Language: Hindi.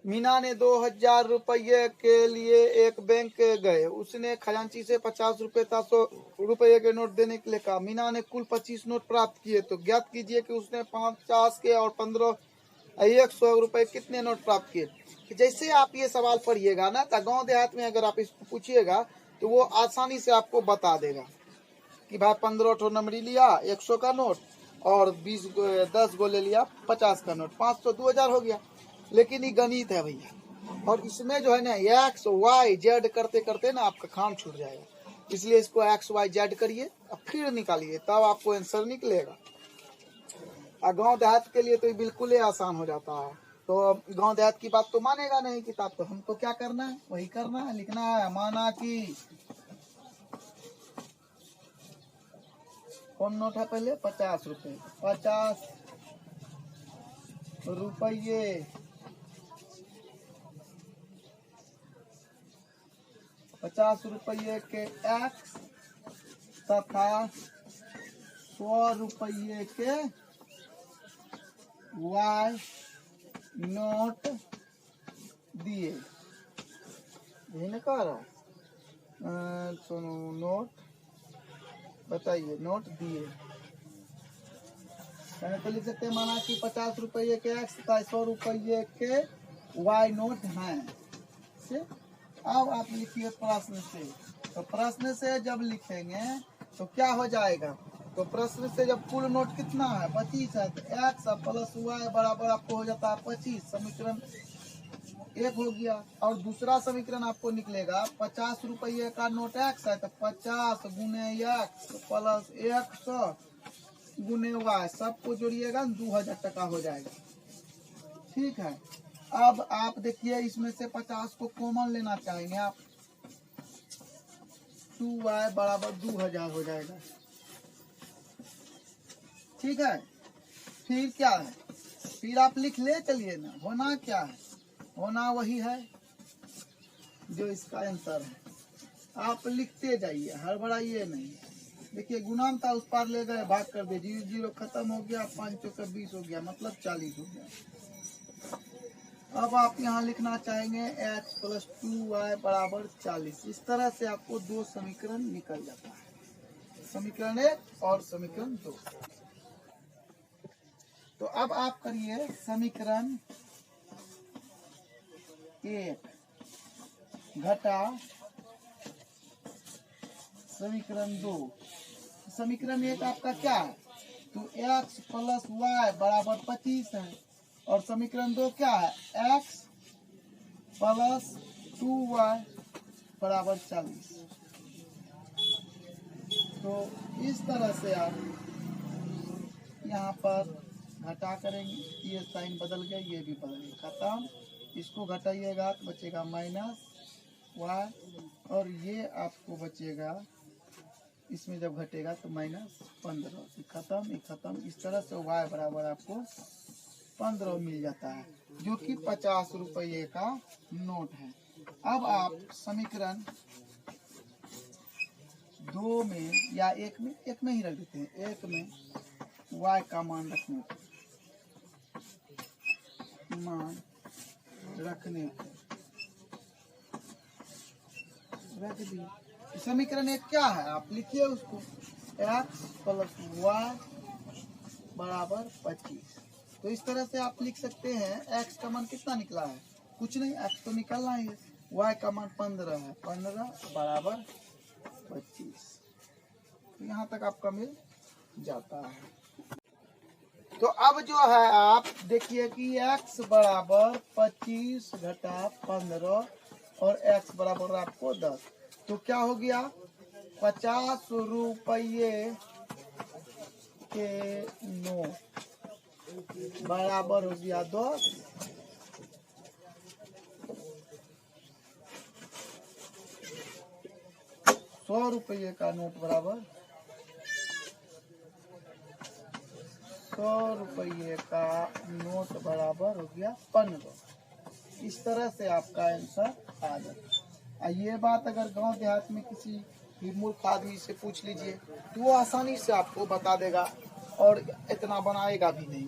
मीना ने 2000 रुपये के लिए एक बैंक गए। उसने खजांची से 50 रुपये 700 रुपये के नोट देने के लिए कहा। मीना ने कुल 25 नोट प्राप्त किए। तो ज्ञात कीजिए कि उसने 50 के और 15 100 रुपये कितने नोट प्राप्त किए। जैसे आप ये सवाल पढ़िएगा ना, तो गांव देहात में अगर आप इसको पूछिएगा तो वो आसानी से आपको बता देगा कि भाई 15 नंबरी लिया 100 का नोट और 10 गो ले लिया 50 का नोट, 500 2000 हो गया। लेकिन ये गणित है भैया, और इसमें जो है ना एक्स वाई जेड करते करते ना आपका खान छूट जाएगा। इसलिए इसको एक्स वाई जेड करिए और फिर निकालिए, तब आपको आंसर निकलेगा। और गाँव देहात के लिए तो ये बिल्कुल ही आसान हो जाता है। तो गाँव देहात की बात तो मानेगा नहीं किताब, तो हमको क्या करना है, वही करना है, लिखना है। माना कि कौन नोट है पहले 50 रुपये, 50 रुपये 50 रुपये के एक्स तथा 100 रुपये के वाई नोट दिए। यही ना कह रहा है, सुनो नोट बताइए, नोट दिए। तो लिख सकते हैं माना कि 50 रुपये के एक्स तथा 100 रुपये के वाई नोट हैं। अब आप लिखिए प्रश्न से। तो प्रश्न से जब लिखेंगे तो क्या हो जाएगा, तो प्रश्न से जब कुल नोट कितना है 25 है, तो एक्स प्लस वाई बराबर आपको हो जाता है 25। समीकरण एक हो गया। और दूसरा समीकरण आपको निकलेगा 50 रुपये का नोट एक्स है, तो 50 गुने एक्स प्लस 100 गुने वाई, सबको जोड़िएगा 2000 टका हो जाएगा। ठीक है। अब आप देखिए इसमें से 50 को कॉमन लेना चाहेंगे आप, 2y बराबर 2000 हो जाएगा। ठीक है। फिर क्या है, फिर आप लिख ले चलिए ना, होना क्या है, होना वही है जो इसका आंसर है। आप लिखते जाइए, हड़बड़ाइए नहीं। देखिए गुणांक था, उस पार ले गए, भाग कर दे, 0 0 खत्म हो गया, 5 चौके 20 हो गया, मतलब 40 हो गया। अब आप यहाँ लिखना चाहेंगे x प्लस 2y बराबर 40। इस तरह से आपको दो समीकरण निकल जाता है, समीकरण 1 और समीकरण 2। तो अब आप करिए समीकरण 1 घटा समीकरण 2। समीकरण 1 आपका क्या है, तो x प्लस वाई बराबर 25 है, और समीकरण 2 क्या है, x प्लस 2y बराबर 40। तो इस तरह से आप यहाँ पर घटा करेंगे, ये साइन बदल गया, ये भी बदल गया, खत्म। इसको घटाइएगा तो बचेगा माइनस y, और ये आपको बचेगा, इसमें जब घटेगा तो माइनस 15, खत्म, खत्म। इस तरह से y बराबर आपको 15 मिल जाता है, जो कि 50 रुपये का नोट है। अब आप समीकरण 2 में या 1 में ही रख देते हैं, 1 में y का मान रखने रख दी। समीकरण 1 क्या है, आप लिखिए उसको, x प्लस वाई बराबर 25। तो इस तरह से आप लिख सकते हैं। x का मान कितना निकला है, कुछ नहीं, x तो निकलना ही है। y का मान 15 है, 15 बराबर 25। तो यहाँ तक आपका मिल जाता है। तो अब जो है आप देखिए कि x बराबर 25 घटा 15 और x बराबर आपको 10, तो क्या हो गया, 50 रुपये के नोट बराबर हो गया 10, 100 रुपये का नोट बराबर 100 रुपये का नोट बराबर हो गया 15। इस तरह से आपका आंसर आ जाता है। ये बात अगर गांव देहात में किसी भी मूर्ख आदमी से पूछ लीजिए तो वो आसानी से आपको बता देगा, और इतना बनाएगा भी नहीं।